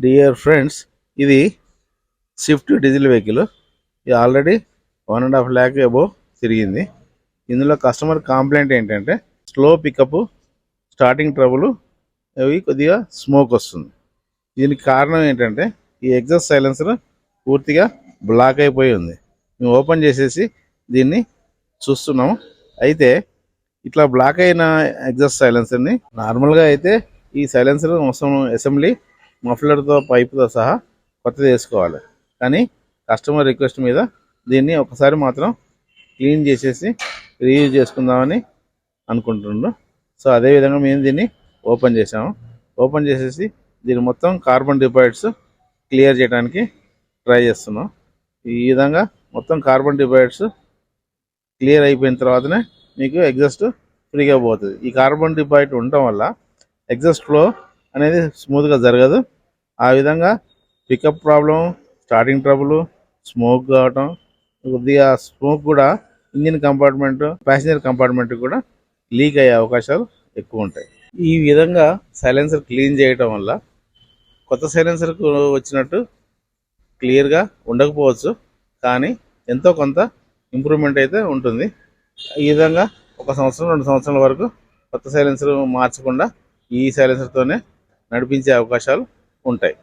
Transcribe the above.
Dear friends, ఇది Swift diesel vehicle. ఇది already 1.5 lakh above తిరిగింది. ఇందులో కస్టమర్ కంప్లైంట్ ఏంటంటే స్లో పికప్, స్టార్టింగ్ ట్రబుల్, అవి కొద్దిగా స్మోక్ వస్తుంది. దీనికి కారణం ఏంటంటే ఈ ఎగ్జాస్ట్ సైలెన్సర్ పూర్తిగా బ్లాక్ అయిపోయి ఉంది. మేము ఓపెన్ చేసేసి దీన్ని చూస్తున్నాము. అయితే ఇట్లా బ్లాక్ అయిన ఎగ్జాస్ట్ సైలెన్సర్ని నార్మల్గా అయితే ఈ సైలెన్సర్ మొత్తం అసెంబ్లీ మఫ్లర్తో పైపుతో సహా కొత్తది వేసుకోవాలి. కానీ కస్టమర్ రిక్వెస్ట్ మీద దీన్ని ఒకసారి మాత్రం క్లీన్ చేసేసి రీయూజ్ చేసుకుందామని అనుకుంటున్నాను. సో అదేవిధంగా మేము దీన్ని ఓపెన్ చేసాము. ఓపెన్ చేసేసి దీని మొత్తం కార్బన్ డిపాజిట్స్ క్లియర్ చేయడానికి ట్రై చేస్తున్నాం. ఈ విధంగా మొత్తం కార్బన్ డిపాజిట్స్ క్లియర్ అయిపోయిన తర్వాతనే మీకు ఎగ్జాస్ట్ ఫ్రీగా పోతుంది. ఈ కార్బన్ డిపాజిట్ ఉండటం వల్ల ఎగ్జాస్ట్ ఫ్లో అనేది స్మూత్గా జరగదు. ఆ విధంగా pickup problem, starting trouble, smoke కావటం, కొద్దిగా స్మోక్ కూడా ఇంజిన్ కంపార్ట్మెంట్, ప్యాసింజర్ కంపార్ట్మెంట్ కూడా లీక్ అయ్యే అవకాశాలు ఎక్కువ ఉంటాయి. ఈ విధంగా సైలెన్సర్ క్లీన్ చేయటం వల్ల కొత్త సైలెన్సర్కు వచ్చినట్టు క్లియర్గా ఉండకపోవచ్చు, కానీ ఎంతో కొంత ఇంప్రూవ్మెంట్ అయితే ఉంటుంది. ఈ విధంగా 1 సంవత్సరం 2 సంవత్సరాల వరకు కొత్త సైలెన్సర్ మార్చకుండా ఈ సైలెన్సర్తోనే నడిపించే అవకాశాలు ఉంటాయి.